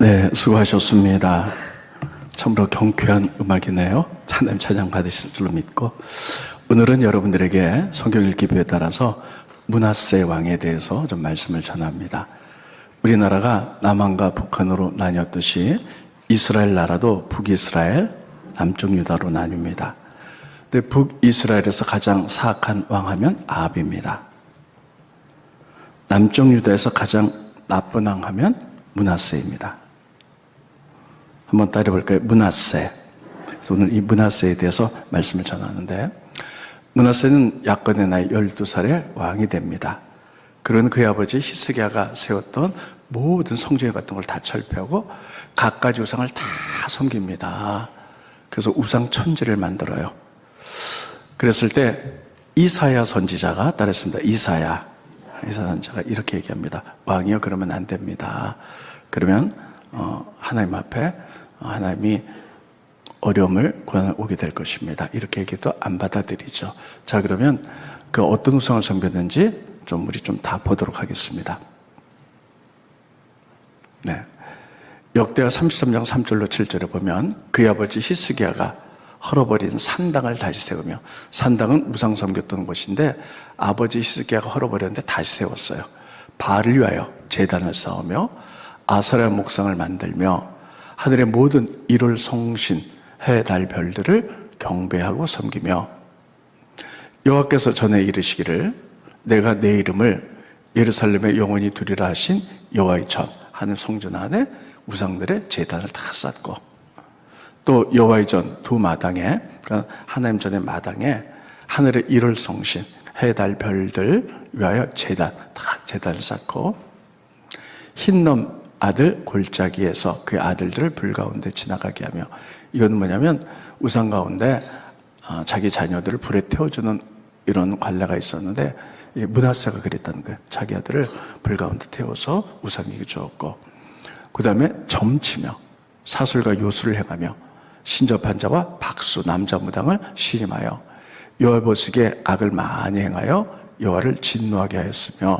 네, 수고하셨습니다. 참으로 경쾌한 음악이네요. 하나님 찬양 받으실 줄로 믿고, 오늘은 여러분들에게 성경 읽기부에 따라서 므낫세 왕에 대해서 좀 말씀을 전합니다. 우리나라가 남한과 북한으로 나뉘었듯이 이스라엘 나라도 북이스라엘, 남쪽 유다로 나뉩니다. 근데 북이스라엘에서 가장 사악한 왕하면 아합입니다. 남쪽 유다에서 가장 나쁜 왕하면 므낫세입니다. 한번 따라해볼까요? 므낫세. 그래서 오늘 이 므낫세에 대해서 말씀을 전하는데, 므낫세는 약건의 나이 12살에 왕이 됩니다. 그런 그의 아버지 히스기야가 세웠던 모든 성전 같은 걸 다 철폐하고 갖가지 우상을 다 섬깁니다. 그래서 우상 천지를 만들어요. 그랬을 때 이사야 선지자가 따랐습니다. 이사야 선지자가 이렇게 얘기합니다. 왕이요, 그러면 안 됩니다. 그러면 하나님 앞에 하나님이 어려움을 고난을 오게 될 것입니다. 이렇게 얘기도 안 받아들이죠. 자, 그러면 그 어떤 우상을 섬겼는지 우리 다 보도록 하겠습니다. 네. 역대하 33장 3절로 7절에 보면 그의 아버지 히스기야가 헐어버린 산당을 다시 세우며, 산당은 우상 섬겼던 곳인데 아버지 히스기야가 헐어버렸는데 다시 세웠어요. 바알을 위하여 제단을 쌓으며 아세라 목상을 만들며 하늘의 모든 일월 성신 해, 달, 별들을 경배하고 섬기며, 여호와께서 전에 이르시기를 내가 내 이름을 예루살렘에 영원히 두리라 하신 여호와의 전 하늘 성전 안에 우상들의 제단을 다 쌓고, 또 여호와의 전 두 마당에, 그러니까 하나님 전의 마당에 하늘의 일월 성신 해, 달, 별들 위하여 제단을 쌓고, 흰놈 아들 골짜기에서 그 아들들을 불 가운데 지나가게 하며, 이건 뭐냐면 우상 가운데 자기 자녀들을 불에 태워주는 이런 관례가 있었는데, 므낫세가 그랬다는 거예요. 자기 아들을 불 가운데 태워서 우상에게 주었고, 그 다음에 점치며 사술과 요술을 행하며 신접한 자와 박수 남자 무당을 신임하여 여호와 보시기에 악을 많이 행하여 여호와를 진노하게 하였으며,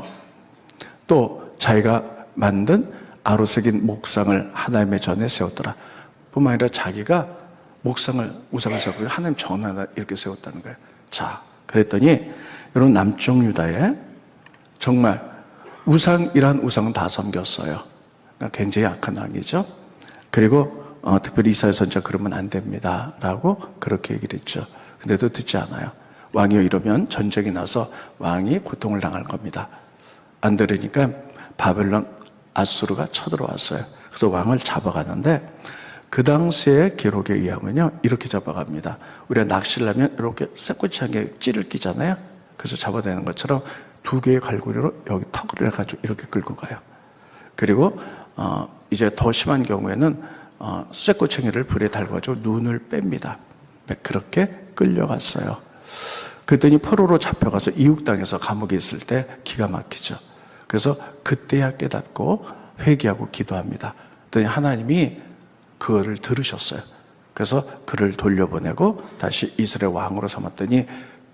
또 자기가 만든 아로새긴 목상을 하나님의 전에 세웠더라. 뿐만 아니라 자기가 우상을 세우고 하나님 전 하나 이렇게 세웠다는 거예요. 자, 그랬더니 여러분, 남쪽 유다에 정말 우상이란 우상은 다 섬겼어요. 굉장히 악한 왕이죠. 그리고 특별히 이사야 선지자가 그러면 안 됩니다 라고 그렇게 얘기를 했죠. 근데도 듣지 않아요. 왕이요, 이러면 전쟁이 나서 왕이 고통을 당할 겁니다. 안 들으니까 바벨론 아수르가 쳐들어왔어요. 그래서 왕을 잡아가는데, 그 당시의 기록에 의하면요, 이렇게 잡아갑니다. 우리가 낚시를 하면 이렇게 쇠꼬치하게 찌를 끼잖아요. 그래서 잡아내는 것처럼 두 개의 갈고리로 여기 턱을 해가지고 이렇게 끌고 가요. 그리고 이제 더 심한 경우에는 쇠꼬챙이를 불에 달궈가지고 눈을 뺍니다. 네, 그렇게 끌려갔어요. 그랬더니 포로로 잡혀가서 이육당에서 감옥에 있을 때 기가 막히죠. 그래서 그때야 깨닫고 회개하고 기도합니다. 그랬더니 하나님이 그거를 들으셨어요. 그래서 그를 돌려보내고 다시 이스라엘 왕으로 삼았더니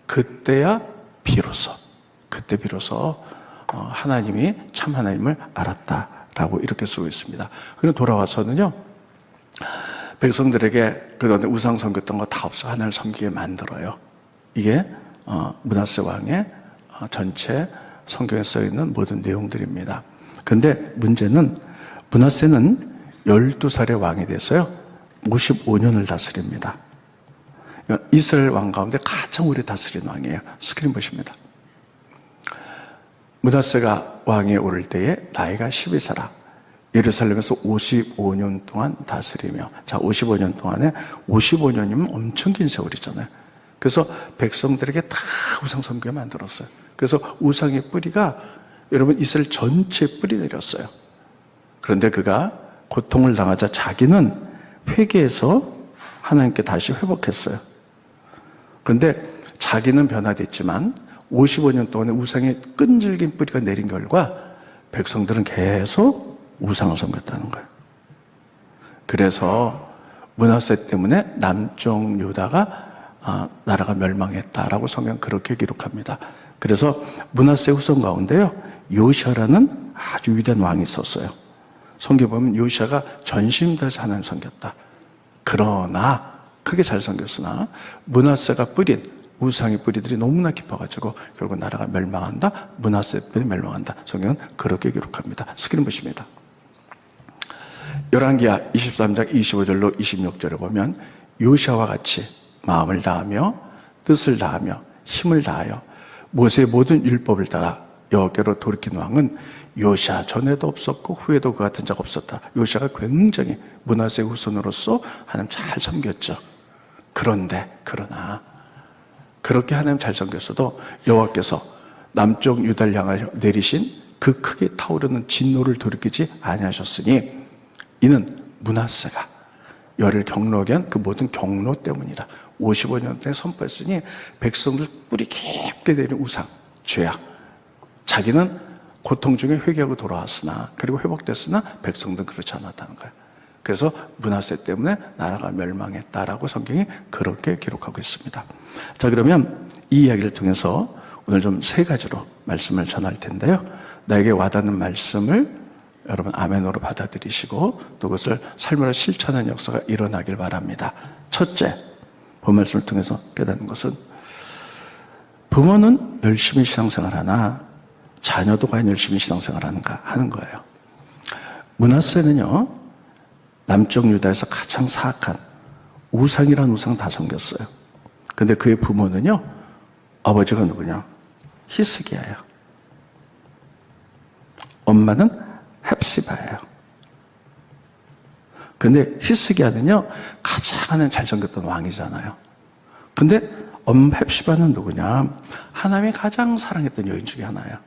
그때 비로소 하나님이 참 하나님을 알았다라고 이렇게 쓰고 있습니다. 그리고 돌아와서는요, 백성들에게 그런데 우상 섬겼던 거 다 없어 하나님을 섬기게 만들어요. 이게 므낫세 왕의 전체 성경에 써있는 모든 내용들입니다. 그런데 문제는 므낫세는 12살의 왕이 돼서요 55년을 다스립니다. 이스라엘 왕 가운데 가장 오래 다스린 왕이에요. 스크린 보십니다. 므낫세가 왕에 오를 때에 나이가 12세라 예루살렘에서 55년 동안 다스리며, 자, 55년 동안에 55년이면 엄청 긴 세월이잖아요. 그래서 백성들에게 다 우상 섬기게 만들었어요. 그래서 우상의 뿌리가 여러분 이스라엘 전체에 뿌리 내렸어요. 그런데 그가 고통을 당하자 자기는 회개해서 하나님께 다시 회복했어요. 그런데 자기는 변화됐지만 55년 동안에 우상의 끈질긴 뿌리가 내린 결과 백성들은 계속 우상을 섬겼다는 거예요. 그래서 므낫세 때문에 남쪽 유다가 나라가 멸망했다라고 성경 그렇게 기록합니다. 그래서 므낫세 후손 가운데요, 요시아라는 아주 위대한 왕이 있었어요. 성경에 보면 요시아가 전심돼서 하나님 섬겼다. 그러나 크게 잘 섬겼으나 므낫세가 뿌린 우상의 뿌리들이 너무나 깊어가지고 결국 나라가 멸망한다. 므낫세 때문에 멸망한다. 성경은 그렇게 기록합니다. 스크린 보십니다. 열왕기하 23장 25절로 26절에 보면 요시아와 같이 마음을 다하며 뜻을 다하며 힘을 다하여 모세의 모든 율법을 따라 여호와께로 돌이킨 왕은 요시아 전에도 없었고 후에도 그 같은 자가 없었다. 요시아가 굉장히 므낫세의 후손으로서 하나님 잘 섬겼죠. 그러나 그렇게 하나님 잘 섬겼어도 여호와께서 남쪽 유다를 향하여 내리신 그 크게 타오르는 진노를 돌이키지 아니하셨으니 이는 므낫세가 열을 경로하게 한 그 모든 경로 때문이라. 55년 동안 선포했으니 백성들 뿌리 깊게 내린 우상, 죄악. 자기는 고통 중에 회개하고 돌아왔으나 그리고 회복됐으나 백성들은 그렇지 않았다는 거예요. 그래서 므낫세 때문에 나라가 멸망했다라고 성경이 그렇게 기록하고 있습니다. 자, 그러면 이 이야기를 통해서 오늘 좀 세 가지로 말씀을 전할 텐데요. 나에게 와닿는 말씀을 여러분 아멘으로 받아들이시고 또 그것을 삶으로 실천하는 역사가 일어나길 바랍니다. 첫째, 본 말씀을 통해서 깨닫는 것은 부모는 열심히 신앙생활하나 자녀도 과연 열심히 신앙생활하는가 하는 거예요. 므낫세는요, 남쪽 유다에서 가장 사악한 우상이라는 우상 다 섬겼어요. 근데 그의 부모는요, 아버지가 누구냐? 히스기야예요. 엄마는 헵시바예요. 근데 히스기야는요, 가장 하나님 잘 섬겼던 왕이잖아요. 근데 헵시바는 누구냐? 하나님이 가장 사랑했던 여인 중에 하나예요.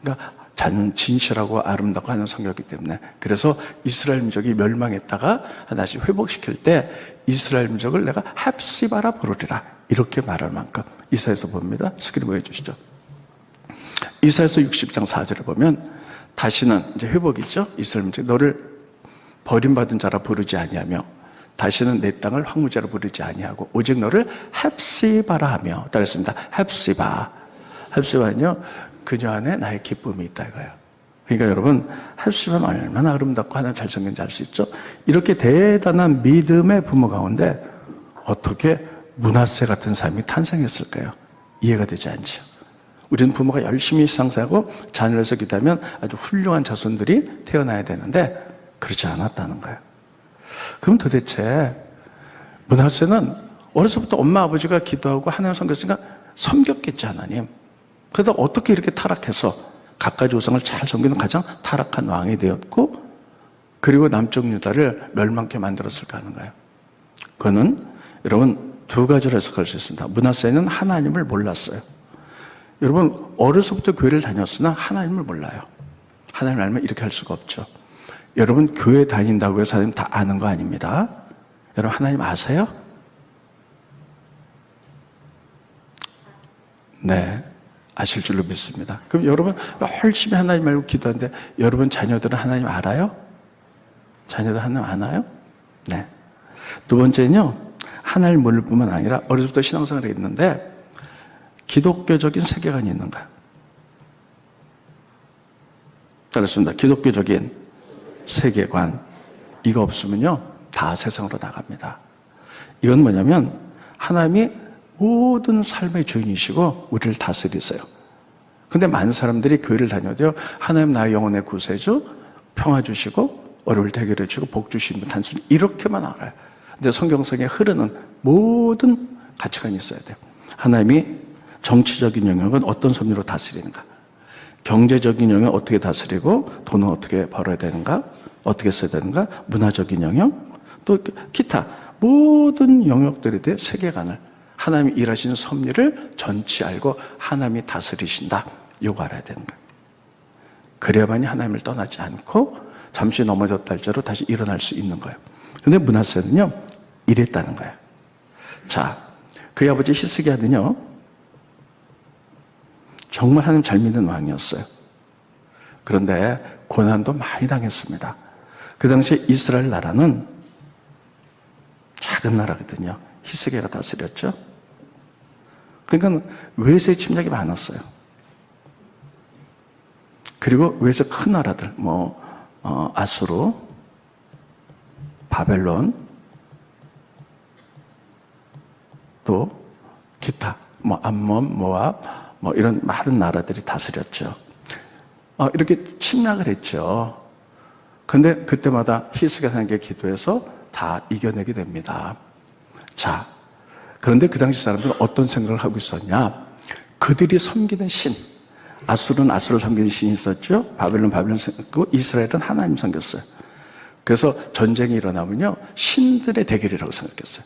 그러니까 자는 진실하고 아름답고 하는 성격이기 때문에. 그래서 이스라엘 민족이 멸망했다가 다시 회복시킬 때 이스라엘 민족을 내가 헵시바라 부르리라 이렇게 말할 만큼 이사야서 봅니다. 스크린 보여주시죠. 이사야서 60장 4절에 보면 다시는 이제 회복이죠. 이스라엘 민족 너를 버림받은 자라 부르지 아니하며 다시는 내 땅을 황무지라 부르지 아니하고 오직 너를 헵시바라 하며 따랐습니다. 헵시바는요, 그녀 안에 나의 기쁨이 있다 이거예요. 그러니까 여러분, 헵시바는 얼마나 아름답고 하나님 잘 섬긴지 알 수 있죠. 이렇게 대단한 믿음의 부모 가운데 어떻게 므낫세 같은 사람이 탄생했을까요? 이해가 되지 않죠. 우리는 부모가 열심히 신앙생활하고 자녀를 해서 기도하면 아주 훌륭한 자손들이 태어나야 되는데 그렇지 않았다는 거예요. 그럼 도대체 므낫세는 어려서부터 엄마 아버지가 기도하고 하나님 섬겼으니까 섬겼겠지 하나님. 그래도 어떻게 이렇게 타락해서 갖가지 우상을 잘 섬기는 가장 타락한 왕이 되었고 그리고 남쪽 유다를 멸망케 만들었을까 하는 거예요. 그거는 여러분 두 가지로 해석할 수 있습니다. 므낫세는 하나님을 몰랐어요. 여러분 어려서부터 교회를 다녔으나 하나님을 몰라요. 하나님을 알면 이렇게 할 수가 없죠. 여러분 교회 다닌다고 해서 하나님 다 아는 거 아닙니다. 여러분 하나님 아세요? 네, 아실 줄로 믿습니다. 그럼 여러분 열심히 하나님 알고 기도하는데 여러분 자녀들은 하나님 알아요? 자녀들 하나님 아나요? 네. 두 번째는요, 하나님 모를 뿐만 아니라 어려서부터 신앙생활을 했는데 기독교적인 세계관이 있는 거예요. 그렇습니다. 기독교적인 세계관. 이거 없으면요, 다 세상으로 나갑니다. 이건 뭐냐면, 하나님이 모든 삶의 주인이시고, 우리를 다스리세요. 근데 많은 사람들이 교회를 다녀도요, 하나님 나의 영혼의 구세주, 평화 주시고, 어려울 때 해결해 주시고, 복 주시는 분 단순히 이렇게만 알아요. 근데 성경성에 흐르는 모든 가치관이 있어야 돼요. 하나님이 정치적인 영역은 어떤 섭리로 다스리는가? 경제적인 영역 어떻게 다스리고 돈은 어떻게 벌어야 되는가? 어떻게 써야 되는가? 문화적인 영역, 또 기타 모든 영역들에 대해 세계관을 하나님이 일하시는 섭리를 전치 알고 하나님이 다스리신다. 이거 알아야 되는 거예요. 그래야만이 하나님을 떠나지 않고 잠시 넘어졌다 할지라도 다시 일어날 수 있는 거예요. 근데 므낫세는요, 이랬다는 거예요. 자, 그의 아버지 히스기야는요, 정말 하나님 잘 믿는 왕이었어요. 그런데 고난도 많이 당했습니다. 그 당시에 이스라엘 나라는 작은 나라거든요. 히스기야가 다스렸죠. 그러니까 외세 침략이 많았어요. 그리고 외세 큰 나라들, 아수르, 바벨론, 또 기타, 암몬, 모압, 이런 많은 나라들이 다스렸죠. 이렇게 침략을 했죠. 그런데 그때마다 히스기야에게 기도해서 다 이겨내게 됩니다. 자, 그런데 그 당시 사람들은 어떤 생각을 하고 있었냐? 그들이 섬기는 신, 아수르는 아수르를 섬기는 신이 있었죠. 바벨론 섬겼고, 이스라엘은 하나님 섬겼어요. 그래서 전쟁이 일어나면요, 신들의 대결이라고 생각했어요.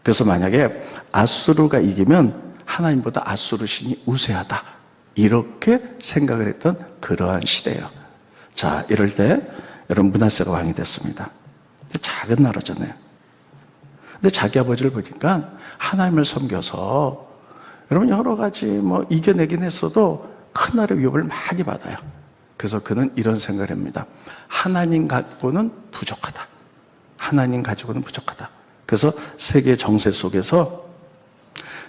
그래서 만약에 아수르가 이기면 하나님보다 아수르 신이 우세하다, 이렇게 생각을 했던 그러한 시대예요. 자, 이럴 때 여러분, 므낫세가 왕이 됐습니다. 작은 나라잖아요. 근데 자기 아버지를 보니까 하나님을 섬겨서 여러분 여러 가지 이겨내긴 했어도 큰 나라의 위협을 많이 받아요. 그래서 그는 이런 생각을 합니다. 하나님 가지고는 부족하다. 하나님 가지고는 부족하다. 그래서 세계 정세 속에서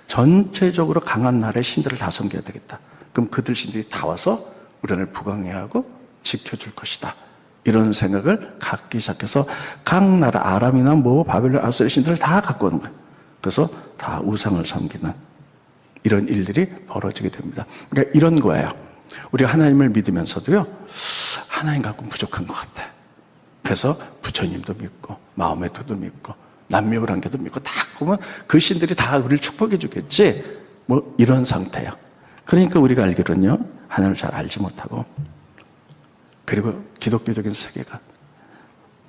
전체적으로 강한 나라의 신들을 다 섬겨야 되겠다. 그럼 그들 신들이 다 와서 우리를 부강해야 하고 지켜줄 것이다. 이런 생각을 갖기 시작해서 각 나라, 아람이나 바벨론, 아수르 신들을 다 갖고 오는 거예요. 그래서 다 우상을 섬기는 이런 일들이 벌어지게 됩니다. 그러니까 이런 거예요. 우리가 하나님을 믿으면서도요, 하나님 갖고는 부족한 것 같아. 그래서 부처님도 믿고, 마호메트도 믿고, 남묘불안개도 믿고, 다 보면 그 신들이 다 우리를 축복해 주겠지. 이런 상태예요. 그러니까 우리가 알기로는요, 하나님을 잘 알지 못하고, 그리고 기독교적인 세계가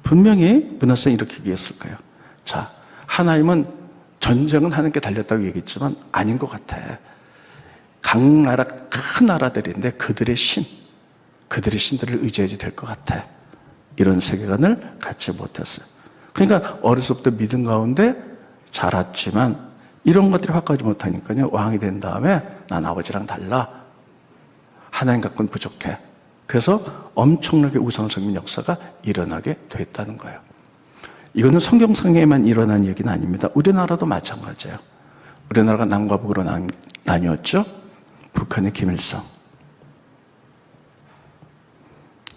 분명히 므낫세는 이렇게 얘기했을 거예요. 자, 하나님은 전쟁은 하나님께 달렸다고 얘기했지만 아닌 것 같아. 각 나라, 큰 나라들인데 그들의 신들을 의지해야지 될 것 같아. 이런 세계관을 갖지 못했어요. 그러니까 어려서부터 믿음 가운데 자랐지만 이런 것들이 확고하지 못하니까요, 왕이 된 다음에 난 아버지랑 달라. 하나님 갖고는 부족해. 그래서 엄청나게 우상을 섬기는 역사가 일어나게 됐다는 거예요. 이거는 성경상에만 일어난 얘기는 아닙니다. 우리나라도 마찬가지예요. 우리나라가 남과 북으로 나뉘었죠. 북한의 김일성.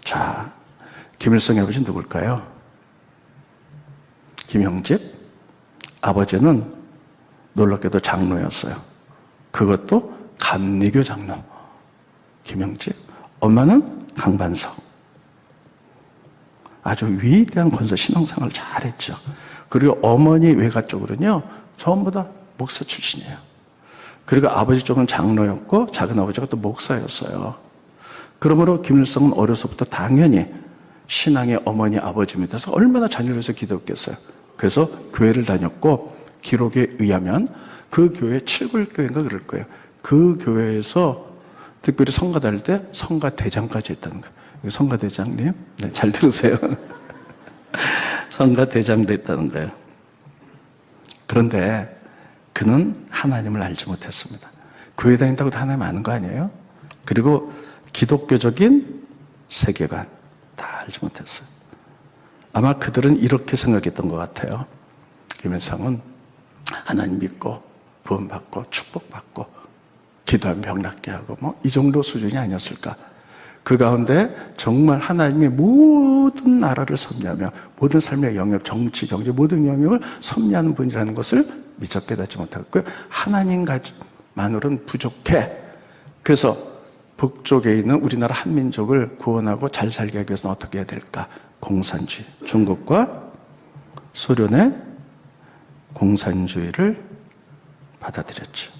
자, 김일성의 아버지는 누굴까요? 김형집. 아버지는 놀랍게도 장로였어요. 그것도 감리교 장로. 김형집. 엄마는 강반석. 아주 위대한 권서 신앙생활을 잘했죠. 그리고 어머니 외가 쪽으로는요, 전부 다 목사 출신이에요. 그리고 아버지 쪽은 장로였고 작은 아버지가 또 목사였어요. 그러므로 김일성은 어려서부터 당연히 신앙의 어머니 아버지 밑에서 얼마나 자녀를 위해서 기도했겠어요. 그래서 교회를 다녔고, 기록에 의하면 그 교회 칠굴교회인가 그럴 거예요. 그 교회에서 특별히 성가 다닐 때 성가 대장까지 했다는 거예요. 성가 대장님, 네, 잘 들으세요. 성가 대장도 했다는 거예요. 그런데 그는 하나님을 알지 못했습니다. 교회 다닌다고 다 하나님 아는 거 아니에요? 그리고 기독교적인 세계관 다 알지 못했어요. 아마 그들은 이렇게 생각했던 것 같아요. 김일성은 하나님 믿고 구원받고 축복받고 기도하면 병 낫게 하고 이 정도 수준이 아니었을까. 그 가운데 정말 하나님의 모든 나라를 섭리하며 모든 삶의 영역, 정치, 경제 모든 영역을 섭리하는 분이라는 것을 미처 깨닫지 못했고요. 하나님만으로는 부족해. 그래서 북쪽에 있는 우리나라 한민족을 구원하고 잘 살게 하기 위해서는 어떻게 해야 될까? 공산주의. 중국과 소련의 공산주의를 받아들였죠.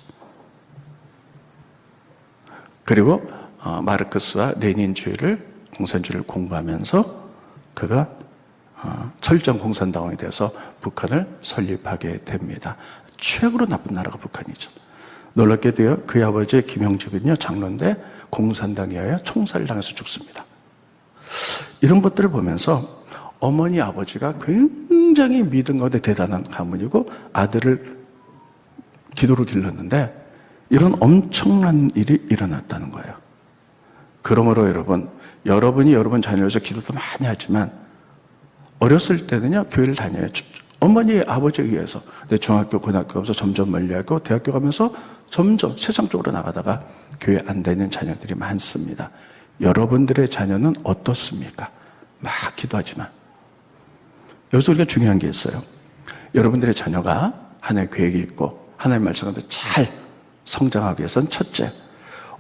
그리고 마르크스와 레닌주의를, 공산주의를 공부하면서 그가 철저한 공산당원이 돼서 북한을 설립하게 됩니다. 최고로 나쁜 나라가 북한이죠. 놀랍게도요, 그의 아버지 김형집은요, 장로인데 공산당에 의하여 총살당해서 죽습니다. 이런 것들을 보면서 어머니 아버지가 굉장히 믿음 가운데 대단한 가문이고 아들을 기도로 길렀는데 이런 엄청난 일이 일어났다는 거예요. 그러므로 여러분이 여러분 자녀를 위해서 기도도 많이 하지만 어렸을 때는요, 교회를 다녀요. 어머니, 아버지에 의해서. 근데 중학교, 고등학교 가면서 점점 멀리하고 대학교 가면서 점점 세상 쪽으로 나가다가 교회 안 다니는 자녀들이 많습니다. 여러분들의 자녀는 어떻습니까? 막 기도하지만 여기서 우리가 중요한 게 있어요. 여러분들의 자녀가 하나님의 계획이 있고 하나님의 말씀을 잘 성장하기 위해서는 첫째,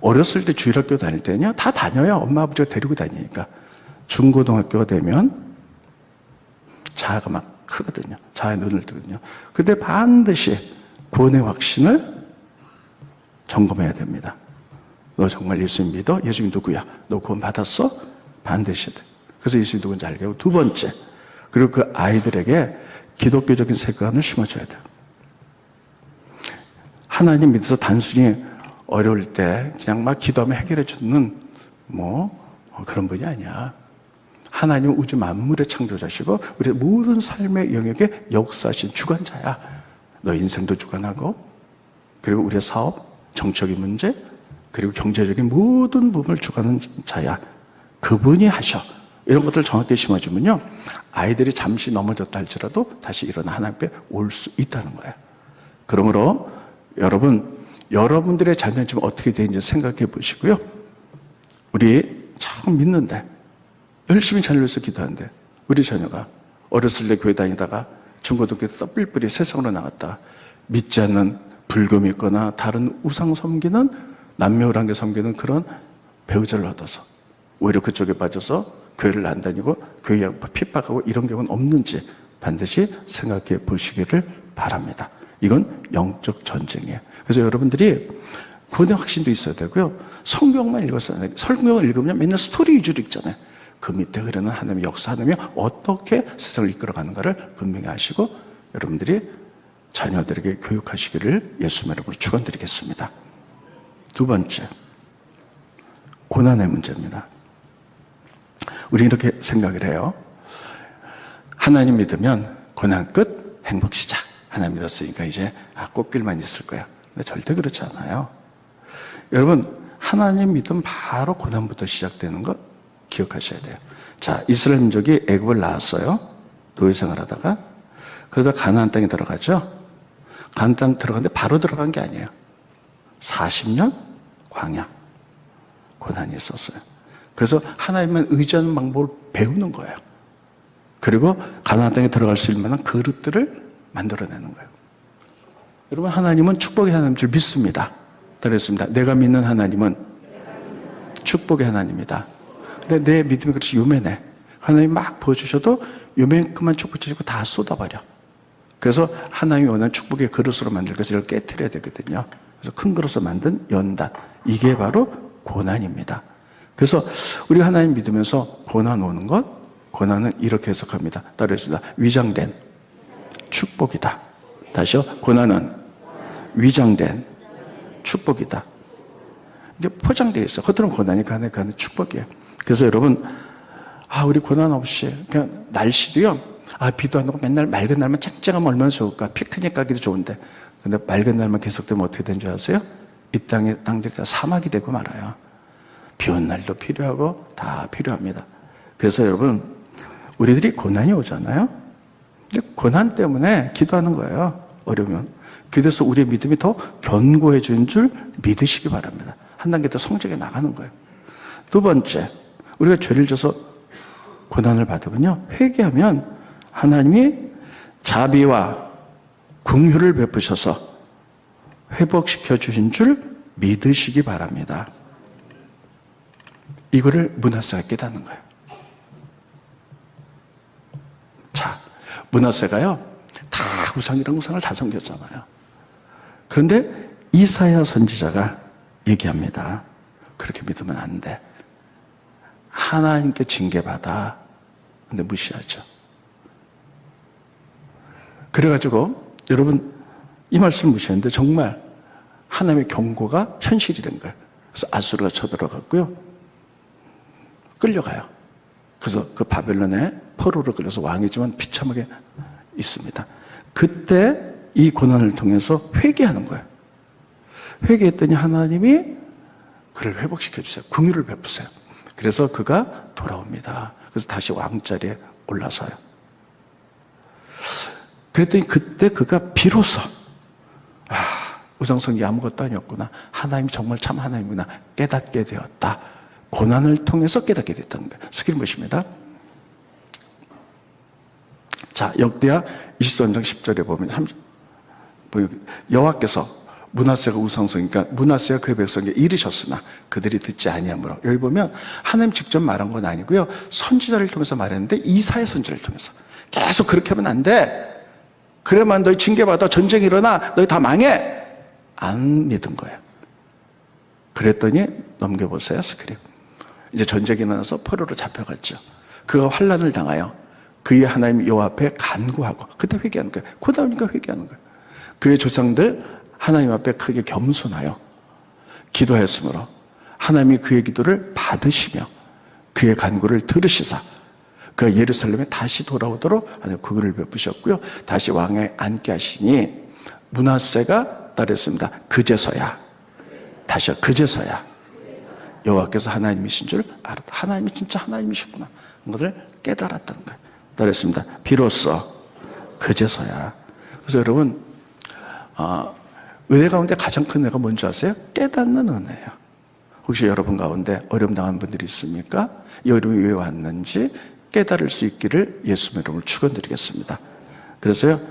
어렸을 때 주일학교 다닐 때는요 다 다녀요. 엄마 아버지가 데리고 다니니까. 중고등학교가 되면 자아가 막 크거든요. 자아의 눈을 뜨거든요. 근데 반드시 구원의 확신을 점검해야 됩니다. 너 정말 예수님 믿어? 예수님 누구야? 너 구원 받았어? 반드시 돼. 그래서 예수님 누군지 알게 하고, 두 번째, 그리고 그 아이들에게 기독교적인 세관을 심어줘야 돼요. 하나님 믿어서 단순히 어려울 때 그냥 막 기도하면 해결해 주는 그런 분이 아니야. 하나님은 우주 만물의 창조자시고 우리 모든 삶의 영역에 역사하신 주관자야. 너 인생도 주관하고, 그리고 우리의 사업, 정적인 문제, 그리고 경제적인 모든 부분을 주관하는 자야. 그분이 하셔. 이런 것들을 정확히 심어주면요, 아이들이 잠시 넘어졌다 할지라도 다시 일어나 하나님 앞에 올 수 있다는 거예요. 그러므로 여러분들의 자녀는 지금 어떻게 되는지 생각해 보시고요. 우리 참 믿는데, 열심히 자녀를 위해서 기도하는데, 우리 자녀가 어렸을 때 교회 다니다가 중고등학교 때 뿔뿔이 세상으로 나갔다, 믿지 않는 불교 믿거나 다른 우상 섬기는, 남묘란계 섬기는 그런 배우자를 얻어서 오히려 그쪽에 빠져서 교회를 안 다니고 교회 핍박하고 이런 경우는 없는지 반드시 생각해 보시기를 바랍니다. 이건 영적 전쟁이에요. 그래서 여러분들이 구원의 확신도 있어야 되고요. 성경만 읽어서, 성경을 읽으면 맨날 스토리 위주로 읽잖아요. 그 밑에 흐르는 하나님의 역사, 하나님이 어떻게 세상을 이끌어가는가를 분명히 아시고 여러분들이 자녀들에게 교육하시기를 예수님의 이름으로 축원드리겠습니다. 두 번째, 고난의 문제입니다. 우리 이렇게 생각을 해요. 하나님 믿으면 고난 끝, 행복 시작. 하나님 믿었으니까 이제 꽃길만 있을 거야. 근데 절대 그렇지 않아요. 여러분, 하나님 믿으면 바로 고난부터 시작되는 거 기억하셔야 돼요. 자, 이스라엘 민족이 애굽을 나왔어요. 노예 생활하다가. 그러다 가나안 땅에 들어가죠. 가나안 땅 들어갔는데 바로 들어간 게 아니에요. 40년 광야, 고난이 있었어요. 그래서 하나님만 의지하는 방법을 배우는 거예요. 그리고 가나안 땅에 들어갈 수 있는 만한 그릇들을 만들어내는 거예요. 여러분, 하나님은 축복의 하나님인 줄 믿습니다. 그랬습니다. 내가 믿는 하나님은 축복의 하나님이다. 근데 내 믿음이 그렇지 요만해. 하나님 막 부어주셔도 요만큼만 축복 주시고 다 쏟아버려. 그래서 하나님이 원하는 축복의 그릇으로 만들고 이걸 깨트려야 되거든요. 그래서 큰 그릇을 만든 연단, 이게 바로 고난입니다. 그래서 우리가 하나님 믿으면서 고난 오는 것, 고난은 이렇게 해석합니다. 따르겠습니다. 위장된 축복이다. 다시요. 고난은 위장된 축복이다. 이게 포장되어 있어요. 겉으로는 고난이 그 안에 축복이에요. 그래서 여러분, 우리 고난 없이 그냥 날씨도요, 비도 안 오고 맨날 맑은 날만 쨍쨍하면 얼마나 좋을까. 피크닉 가기도 좋은데, 근데 맑은 날만 계속되면 어떻게 되는 줄 아세요? 이 땅이 다 사막이 되고 말아요. 비 오는 날도 필요하고 다 필요합니다. 그래서 여러분, 우리들이 고난이 오잖아요. 근데 고난 때문에 기도하는 거예요. 어려우면. 그래서 우리의 믿음이 더 견고해지는 줄 믿으시기 바랍니다. 한 단계 더 성적에 나가는 거예요. 두 번째, 우리가 죄를 져서 고난을 받으면요, 회개하면 하나님이 자비와 긍휼을 베푸셔서 회복시켜 주신 줄 믿으시기 바랍니다. 이거를 므낫세가 깨닫는 거예요. 자, 므낫세가요, 다 우상이랑 우상을 다 섬겼잖아요. 그런데 이사야 선지자가 얘기합니다. 그렇게 믿으면 안 돼. 하나님께 징계받아. 근데 무시하죠. 그래가지고 여러분, 이 말씀 무시했는데 정말 하나님의 경고가 현실이 된 거예요. 그래서 아수르가 쳐들어갔고요, 끌려가요. 그래서 그 바벨론에 포로로 끌려서 왕이지만 비참하게 있습니다. 그때 이 고난을 통해서 회개하는 거예요. 회개했더니 하나님이 그를 회복시켜 주세요. 긍휼을 베푸세요. 그래서 그가 돌아옵니다. 그래서 다시 왕자리에 올라서요. 그랬더니 그때 그가 비로소 우상성이 아무것도 아니었구나, 하나님이 정말 참 하나님이구나 깨닫게 되었다. 고난을 통해서 깨닫게 됐다는 거예요. 스크린 보십니다. 자, 역대하 23장 10절에 보면 여호와께서 므낫세가 우상성이니까 므낫세가 그 백성에게 이르셨으나 그들이 듣지 아니하므로. 여기 보면 하나님 직접 말한 건 아니고요, 선지자를 통해서 말했는데 이사야 선지자를 통해서 계속 그렇게 하면 안 돼, 그래만 너희 징계받아, 전쟁이 일어나, 너희 다 망해, 안 믿은 거예요. 그랬더니 넘겨보세요. 스크립. 이제 전쟁이 일어나서 포로로 잡혀갔죠. 그가 환난을 당하여 그의 하나님 여호와 앞에 간구하고, 그때 회개하는 거예요. 곧 나오니까 회개하는 거예요. 그의 조상들 하나님 앞에 크게 겸손하여 기도했으므로 하나님이 그의 기도를 받으시며 그의 간구를 들으시사 그가 예루살렘에 다시 돌아오도록 하나님 그를 베푸셨고요, 다시 왕에 앉게 하시니 므낫세가 따르였습니다. 그제서야, 다시요, 그제서야 여호와께서 하나님이신 줄 알았다. 하나님이 진짜 하나님이시구나, 그것을 깨달았다는 거예요. 따르였습니다. 비로소 그제서야. 그래서 여러분, 은혜 가운데 가장 큰 은혜가 뭔지 아세요? 깨닫는 은혜예요. 혹시 여러분 가운데 어려움 당한 분들이 있습니까? 이 어려움이 왜 왔는지 깨달을 수 있기를 예수님의 이름으로 축원드리겠습니다. 그래서요,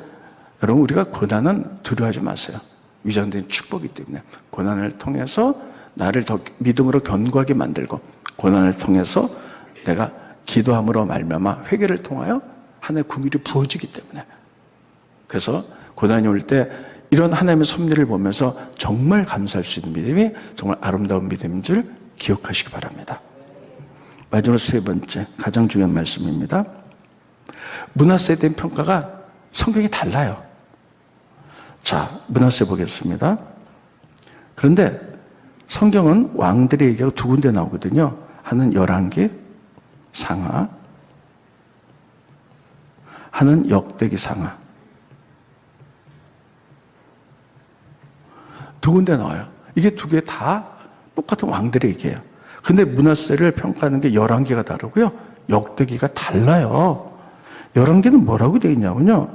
여러분, 우리가 고난은 두려워하지 마세요. 위장된 축복이기 때문에 고난을 통해서 나를 더 믿음으로 견고하게 만들고, 고난을 통해서 내가 기도함으로 말미암아 회개를 통하여 하나님의 긍휼이 부어지기 때문에. 그래서 고난이 올 때 이런 하나님의 섭리를 보면서 정말 감사할 수 있는 믿음이 정말 아름다운 믿음인 줄 기억하시기 바랍니다. 마지막으로 세 번째, 가장 중요한 말씀입니다. 므낫세에 대한 평가가 성경이 달라요. 자, 므낫세 보겠습니다. 그런데 성경은 왕들의 얘기가 두 군데 나오거든요. 하나는 열왕기 상하, 하나는 역대기 상하. 두 군데 나와요. 이게 두 개 다 똑같은 왕들의 얘기예요. 근데 므낫세를 평가하는 게 열왕기가 다르고요, 역대기가 달라요. 열왕기는 뭐라고 되어 있냐면요,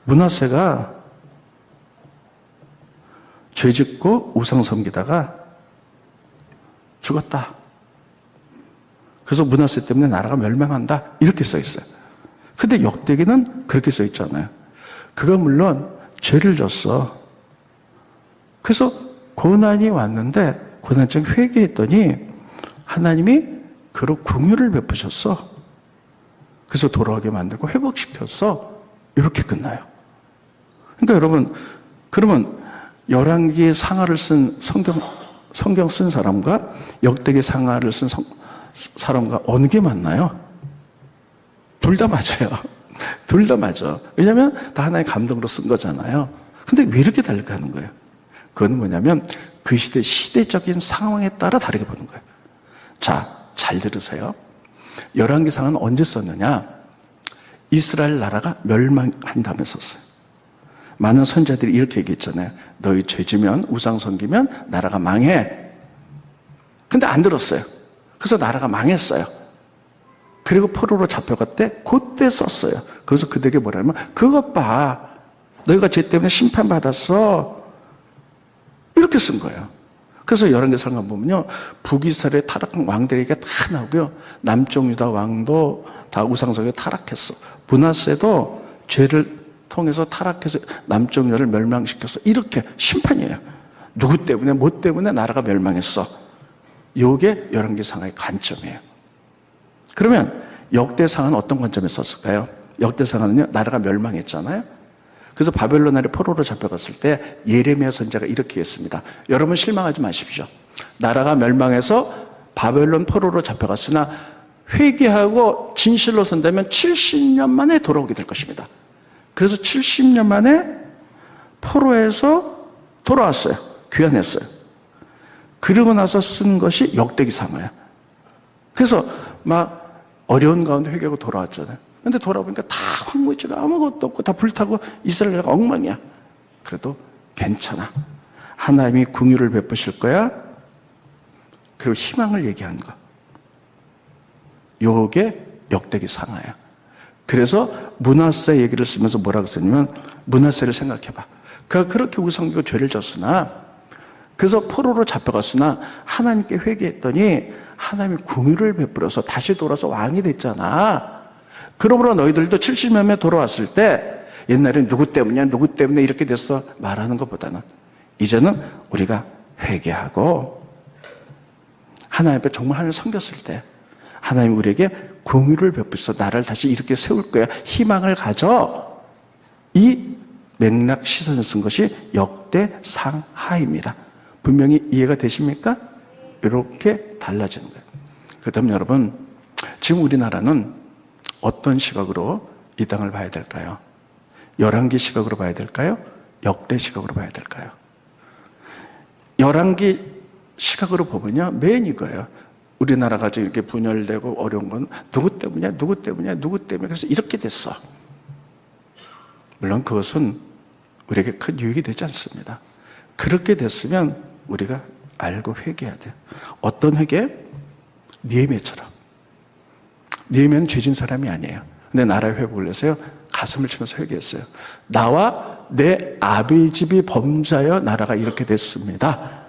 므낫세가 죄짓고 우상 섬기다가 죽었다. 그래서 므낫세 때문에 나라가 멸망한다, 이렇게 써 있어요. 근데 역대기는 그렇게 써 있잖아요. 그가 물론 죄를 졌어. 그래서 고난이 왔는데 고난증 회개했더니 하나님이 그로 긍휼을 베푸셨어. 그래서 돌아오게 만들고 회복시켰어. 이렇게 끝나요. 그러니까 여러분, 그러면 열왕기의 상하를 쓴 성경 쓴 사람과 역대기 상하를 쓴 사람과 어느 게 맞나요? 둘 다 맞아요. 둘 다 맞아. 왜냐하면 다 하나의 감동으로 쓴 거잖아요. 근데 왜 이렇게 다르게 하는 거예요? 그건 뭐냐면 그 시대적인 상황에 따라 다르게 보는 거예요. 자, 잘 들으세요. 열왕기상은 언제 썼느냐? 이스라엘 나라가 멸망한 다음에 썼어요. 많은 선자들이 이렇게 얘기했잖아요. 너희 죄지면, 우상 섬기면 나라가 망해. 근데 안 들었어요. 그래서 나라가 망했어요. 그리고 포로로 잡혀갔대. 그때 썼어요. 그래서 그들에게 뭐라면, 그것 봐, 너희가 죄 때문에 심판받았어, 이렇게 쓴 거예요. 그래서 열왕기상을 보면요, 북이스라엘의 타락한 왕들에게 다 나오고요, 남쪽 유다 왕도 다 우상숭배에 타락했어. 므낫세도 죄를 통해서 타락해서 남쪽 유다를 멸망시켰어. 이렇게 심판이에요. 누구 때문에, 뭐 때문에 나라가 멸망했어. 이게 열왕기상의 관점이에요. 그러면 역대상은 어떤 관점에 썼을까요? 역대상은요, 나라가 멸망했잖아요. 그래서 바벨론 나라에 포로로 잡혀갔을 때 예레미야 선지자가 이렇게 했습니다. 여러분 실망하지 마십시오. 나라가 멸망해서 바벨론 포로로 잡혀갔으나 회개하고 진실로 선다면 70년 만에 돌아오게 될 것입니다. 그래서 70년 만에 포로에서 돌아왔어요. 귀환했어요. 그러고 나서 쓴 것이 역대기상이에요. 그래서 막 어려운 가운데 회개하고 돌아왔잖아요. 근데 돌아보니까 다 황무지가 아무것도 없고 다 불타고 이스라엘가 엉망이야. 그래도 괜찮아. 하나님이 긍휼을 베푸실 거야. 그리고 희망을 얘기한 거. 요게 역대기 상하야. 그래서 므낫세 얘기를 쓰면서 뭐라고 썼냐면, 므낫세를 생각해봐. 그가 그렇게 우상기고 죄를 졌으나, 그래서 포로로 잡혀갔으나 하나님께 회개했더니 하나님이 긍휼을 베풀어서 다시 돌아서 왕이 됐잖아. 그러므로 너희들도 70몇 명 돌아왔을 때 옛날에 누구 때문이야 누구 때문에 이렇게 됐어 말하는 것보다는 이제는 우리가 회개하고 하나님 앞에 정말 하나님을 섬겼을 때 하나님 우리에게 긍휼을 베푸셔서 나를 다시 이렇게 세울 거야 희망을 가져 이 맥락 시선을 쓴 것이 역대상하입니다. 분명히 이해가 되십니까? 이렇게 달라지는 거예요. 그렇다면 여러분 지금 우리나라는 어떤 시각으로 이 땅을 봐야 될까요? 열왕기 시각으로 봐야 될까요? 역대 시각으로 봐야 될까요? 열왕기 시각으로 보면요 맨 이거예요. 우리나라가 지금 이렇게 분열되고 어려운 건 누구 때문이야 누구 때문이야 누구 때문에 그래서 이렇게 됐어. 물론 그것은 우리에게 큰 유익이 되지 않습니다. 그렇게 됐으면 우리가 알고 회개해야 돼요. 어떤 회개? 느헤미야처럼. 느헤미야는 죄진 사람이 아니에요. 근데 나라의 회복을 위해서요 가슴을 치면서 회개했어요. 나와 내 아비 집이 범죄하여 나라가 이렇게 됐습니다.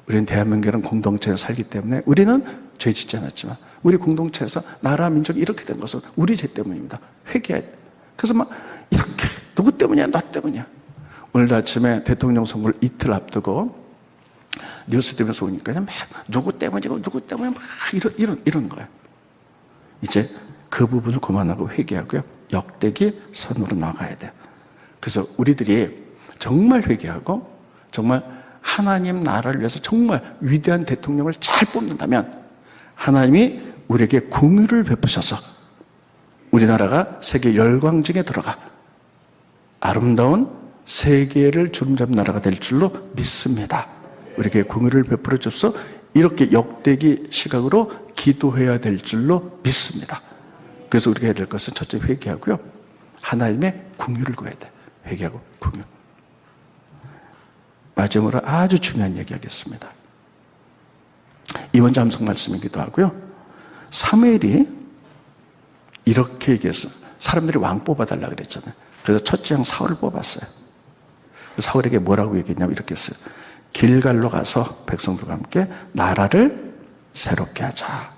우리는 대한민국이라는 공동체에 살기 때문에 우리는 죄 짓지 않았지만 우리 공동체에서 나라 민족이 이렇게 된 것은 우리 죄 때문입니다. 회개해야 돼요. 그래서 막 이렇게 누구 때문이야 나 때문이야. 오늘도 아침에 대통령 선거를 이틀 앞두고 뉴스 들으면서 오니까요 막 누구 때문이고 누구 때문에 막 이런 거예요. 이제 그 부분을 그만하고 회개하고요 역대기 선으로 나가야 돼요. 그래서 우리들이 정말 회개하고 정말 하나님 나라를 위해서 정말 위대한 대통령을 잘 뽑는다면 하나님이 우리에게 긍휼을 베푸셔서 우리나라가 세계 열광증에 들어가 아름다운 세계를 주름잡는 나라가 될 줄로 믿습니다. 우리에게 긍휼을 베풀어 주셔서 이렇게 역대기 시각으로 기도해야 될 줄로 믿습니다. 그래서 우리가 해야 될 것은 첫째 회개하고요 하나님의 긍휼을 구해야 돼. 회개하고 긍휼. 마지막으로 아주 중요한 얘기하겠습니다. 이번 주 함성 말씀이기도 하고요 사무엘이 이렇게 얘기했어요. 사람들이 왕 뽑아달라 그랬잖아요. 그래서 첫째 형 사울을 뽑았어요. 사울에게 뭐라고 얘기했냐면 이렇게 했어요. 길갈로 가서 백성들과 함께 나라를 새롭게 하자.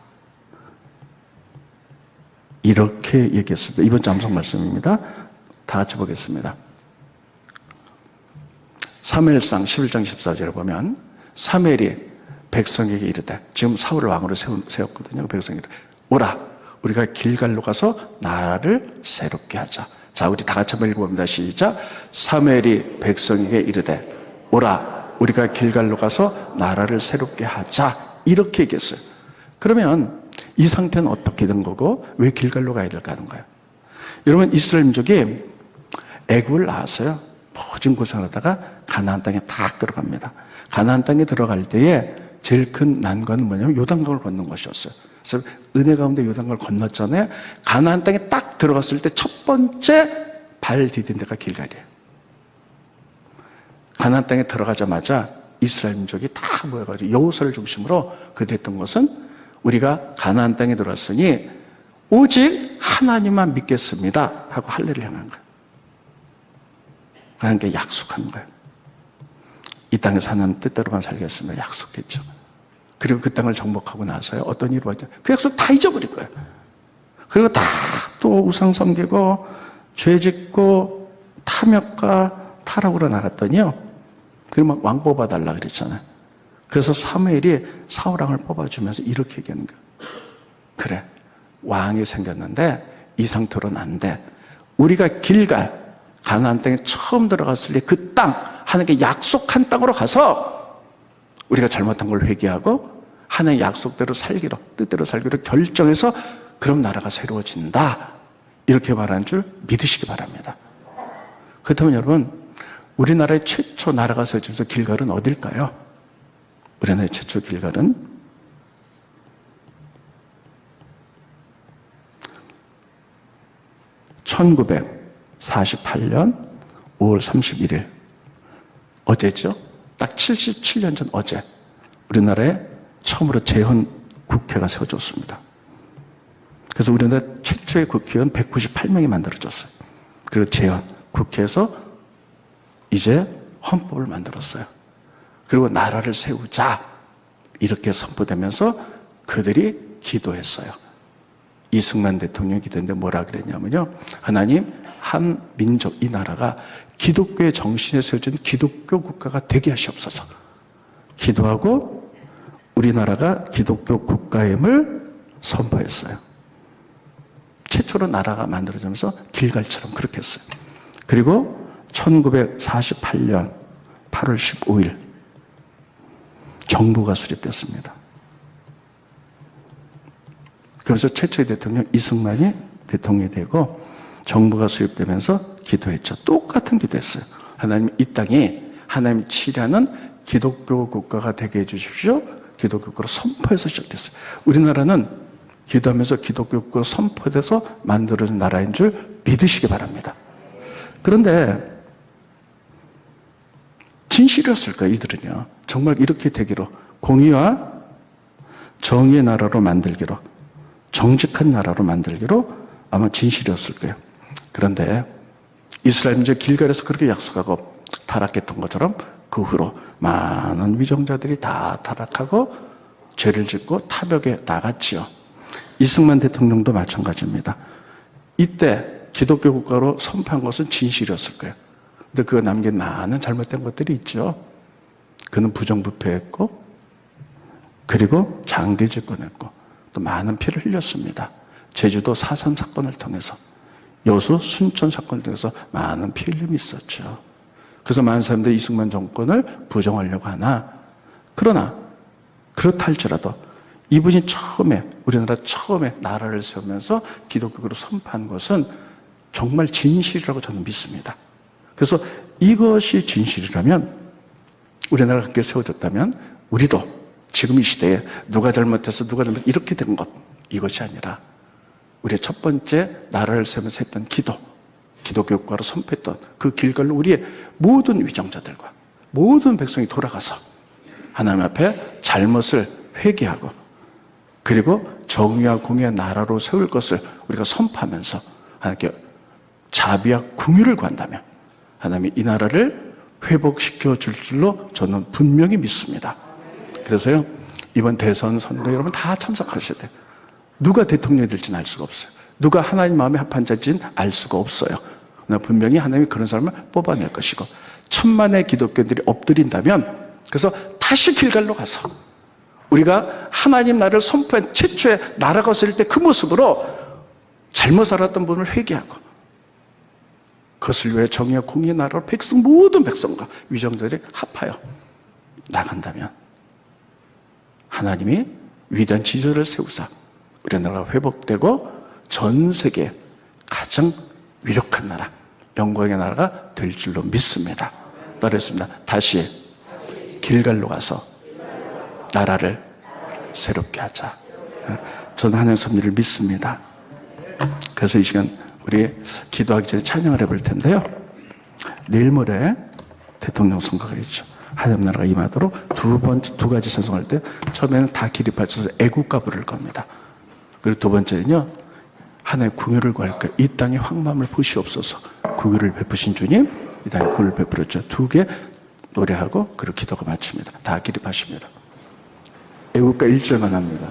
이렇게 얘기했습니다. 이번 주 함성 말씀입니다. 다 같이 보겠습니다. 사무엘상 11장 14절에 보면 사무엘이 백성에게 이르되 지금 사울을 왕으로 세웠거든요. 백성에게 오라 우리가 길갈로 가서 나라를 새롭게 하자. 자 우리 다 같이 한번 읽어봅니다. 시작. 사무엘이 백성에게 이르되 오라 우리가 길갈로 가서 나라를 새롭게 하자. 이렇게 얘기했어요. 그러면 이 상태는 어떻게 된 거고 왜 길갈로 가야 될까 하는 거예요. 여러분 이스라엘 민족이 애굽을 나왔어요. 모진 고생을 하다가 가나안 땅에 딱 들어갑니다. 가나안 땅에 들어갈 때에 제일 큰 난관은 뭐냐면 요단강을 건넌 것이었어요. 그래서 은혜 가운데 요단강을 건넜잖아요. 가나안 땅에 딱 들어갔을 때 첫 번째 발 디딘 데가 길갈이에요. 가나안 땅에 들어가자마자 이스라엘 민족이 다 모여가지고 여호수아를 중심으로 그들이 했던 것은 우리가 가나안 땅에 들어왔으니 오직 하나님만 믿겠습니다 하고 할례를 행한 거예요. 하나님께 약속한 거예요. 이 땅에서 하나님 뜻대로만 살겠습니다. 약속했죠. 그리고 그 땅을 정복하고 나서요. 어떤 일이 왔냐. 그 약속 다 잊어버릴 거예요. 그리고 다 또 우상 섬기고 죄 짓고 탐욕과 타락으로 나갔더니요. 그리고 막 왕 뽑아달라 그랬잖아요. 그래서 사무엘이 사울왕을 뽑아주면서 이렇게 얘기하는 거예요. 그래, 왕이 생겼는데 이 상태로는 안 돼. 우리가 길갈 가나안 땅에 처음 들어갔을 때 그 땅 하나님께 약속한 땅으로 가서 우리가 잘못한 걸 회개하고 하나님의 약속대로 살기로 뜻대로 살기로 결정해서 그럼 나라가 새로워진다. 이렇게 말하는 줄 믿으시기 바랍니다. 그렇다면 여러분 우리나라의 최초 나라가 세워지면서 길갈은 어딜까요? 우리나라의 최초 길갈은 (1948년 5월 31일) 어제죠? 딱 77년 전 어제 우리나라에 처음으로 재헌 국회가 세워졌습니다. 그래서 우리나라 최초의 국회의원 198명이 만들어졌어요. 그리고 재헌 국회에서 이제 헌법을 만들었어요. 그리고 나라를 세우자 이렇게 선포되면서 그들이 기도했어요. 이승만 대통령이 기도했는데 뭐라 그랬냐면요. 하나님, 한 민족, 이 나라가 기독교의 정신에 세워진 기독교 국가가 되게 하시옵소서. 기도하고 우리나라가 기독교 국가임을 선포했어요. 최초로 나라가 만들어지면서 길갈처럼 그렇게 했어요. 그리고 1948년 8월 15일 정부가 수립됐습니다. 그래서 최초의 대통령 이승만이 대통령이 되고 정부가 수립되면서 기도했죠. 똑같은 기도했어요. 하나님, 이 땅이 하나님이 치려는 기독교 국가가 되게 해주십시오. 기독교 국가로 선포해서 시작됐어요. 우리나라는 기도하면서 기독교 국가로 선포돼서 만들어진 나라인 줄 믿으시기 바랍니다. 그런데 진실이었을까요? 이들은요. 정말 이렇게 되기로, 공의와 정의의 나라로 만들기로, 정직한 나라로 만들기로 아마 진실이었을 거예요. 그런데 이스라엘 민족 길갈에서 그렇게 약속하고 타락했던 것처럼 그 후로 많은 위정자들이 다 타락하고 죄를 짓고 타벽에 나갔지요. 이승만 대통령도 마찬가지입니다. 이때 기독교 국가로 선포한 것은 진실이었을 거예요. 근데 그가 남긴 많은 잘못된 것들이 있죠. 그는 부정부패했고, 그리고 장기 집권했고, 또 많은 피를 흘렸습니다. 제주도 4.3 사건을 통해서, 여수 순천 사건을 통해서 많은 피 흘림이 있었죠. 그래서 많은 사람들이 이승만 정권을 부정하려고 하나, 그러나 그렇다 할지라도 이분이 처음에, 우리나라 처음에 나라를 세우면서 기독교로 선포한 것은 정말 진실이라고 저는 믿습니다. 그래서 이것이 진실이라면, 우리나라가 그렇게 세워졌다면 우리도 지금 이 시대에 누가 잘못해서 누가 잘못 이렇게 된 것, 이것이 아니라 우리의 첫 번째 나라를 세우면서 했던 기도, 기독교 국가로 선포했던 그 길갈로 우리의 모든 위정자들과 모든 백성이 돌아가서 하나님 앞에 잘못을 회개하고, 그리고 정의와 공의의 나라로 세울 것을 우리가 선포하면서 하나님께 자비와 긍휼을 구한다면 하나님이 이 나라를 회복시켜 줄 줄로 저는 분명히 믿습니다. 그래서요, 이번 대선 선거 여러분 다 참석하셔야 돼요. 누가 대통령이 될지는 알 수가 없어요. 누가 하나님 마음에 합한 자인지는 알 수가 없어요. 그러나 분명히 하나님이 그런 사람을 뽑아낼 것이고, 천만의 기독교인들이 엎드린다면, 그래서 다시 길갈로 가서 우리가 하나님 나라를 선포한 최초의 나라가 없을 때 그 모습으로 잘못 살았던 분을 회개하고, 그것을 위해 정의와 공의의 나라로 모든 백성과 위정들이 합하여 나간다면 하나님이 위대한 지조를 세우사 우리나라가 회복되고 전 세계 가장 위력한 나라, 영광의 나라가 될 줄로 믿습니다. 따르겠습니다. 다시 길갈로 가서 나라를 새롭게 하자. 저는 하나님의 섭리를 믿습니다. 그래서 이 시간 우리 기도하기 전에 찬양을 해볼 텐데요. 내일 모레 대통령 선거가 있죠. 하나님 나라가 임하도록 두 가지 찬송할 때, 처음에는 다 기립하셔서 애국가 부를 겁니다. 그리고 두 번째는요, 하나님의 긍휼을 구할 거예요. 이 땅에 황망을 보시옵소서. 긍휼을 베푸신 주님, 이 땅에 긍휼을 베풀었죠. 두 개 노래하고 그리고 기도가 마칩니다. 다 기립하십니다. 애국가 1절만 합니다.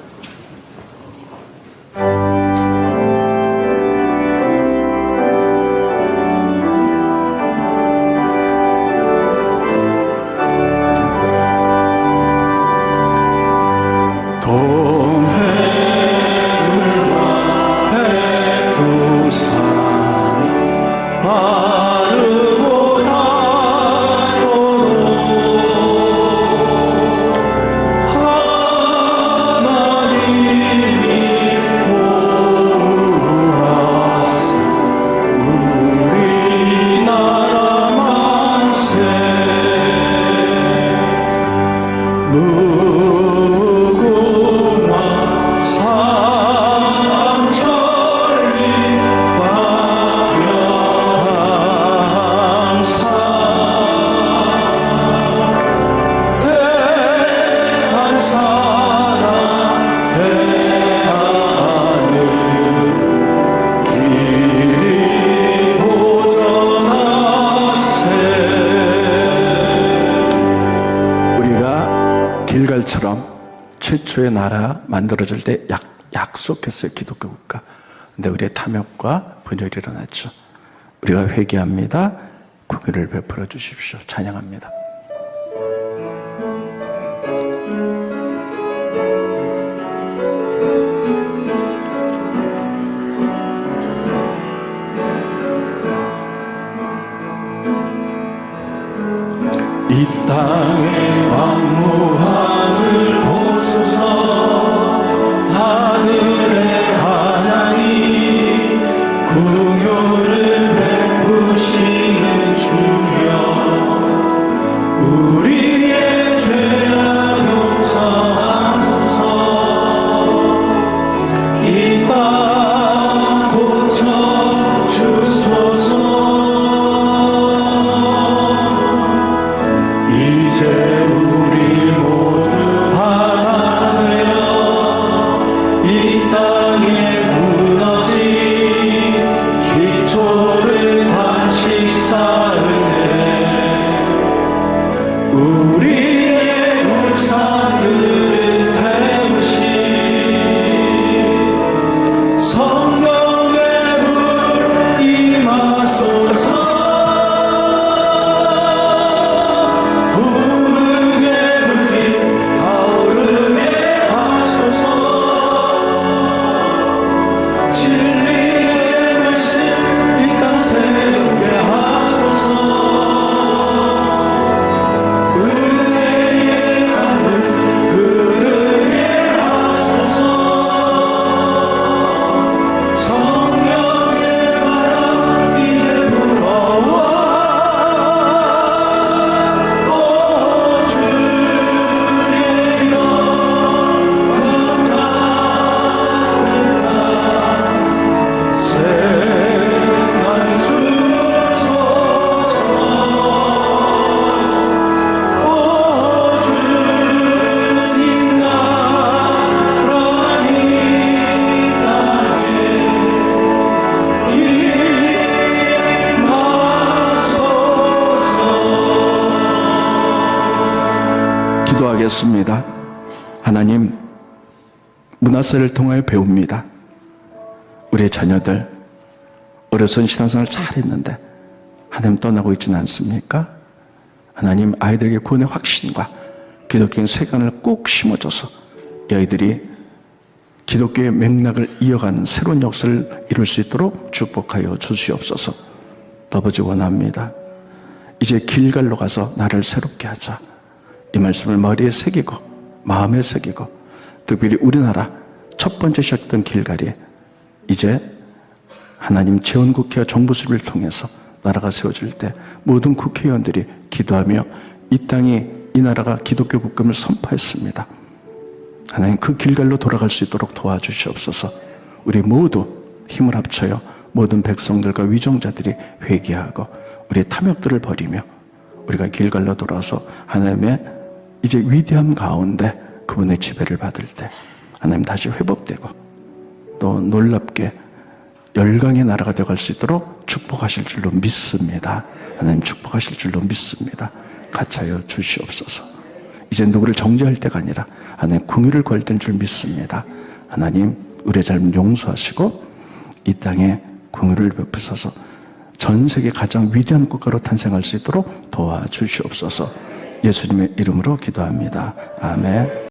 길갈처럼 최초의 나라 만들어질 때 약속했어요. 기독교 국가. 근데 우리의 탐욕과 분열이 일어났죠. 우리가 회개합니다. 공의를 베풀어 주십시오. 찬양합니다. 이 땅의 왕무함을 보소서. 하늘의 하나님 긍휼을 베푸시는 주여, 우리의 죄악 용서하소서. 이 땅 고쳐 주소서. 이제 우리 모두 하나 되어 이 땅에 무너진 기초를 다시 쌓으네. 우리의 우상들을 태우시. 성령의 불 임하소서. 기도하겠습니다. 하나님, 문화세를 통하여 배웁니다. 우리의 자녀들 어려서는 신앙생활 잘했는데 하나님 떠나고 있지는 않습니까? 하나님, 아이들에게 구원의 확신과 기독교인 세관을 꼭 심어줘서 이 아이들이 기독교의 맥락을 이어가는 새로운 역사를 이룰 수 있도록 축복하여 주시옵소서. 또 아버지, 원합니다. 이제 길갈로 가서 나를 새롭게 하자. 이 말씀을 머리에 새기고 마음에 새기고, 특별히 우리나라 첫 번째 시작된 길갈이 이제 하나님 재헌국회와 정부수를 통해서 나라가 세워질 때 모든 국회의원들이 기도하며 이 땅이, 이 나라가 기독교 국감을 선포했습니다. 하나님, 그 길갈로 돌아갈 수 있도록 도와주시옵소서. 우리 모두 힘을 합쳐요 모든 백성들과 위정자들이 회개하고 우리의 탐욕들을 버리며 우리가 길갈로 돌아와서 하나님의 이제 위대함 가운데 그분의 지배를 받을 때 하나님 다시 회복되고 또 놀랍게 열강의 나라가 되어갈 수 있도록 축복하실 줄로 믿습니다. 하나님, 축복하실 줄로 믿습니다. 같이하여 주시옵소서. 이제 누구를 정죄할 때가 아니라 하나님 긍휼을 구할 때인 줄 믿습니다. 하나님, 우리의 잘못 용서하시고 이 땅에 긍휼을 베푸셔서 전 세계 가장 위대한 국가로 탄생할 수 있도록 도와주시옵소서. 예수님의 이름으로 기도합니다. 아멘.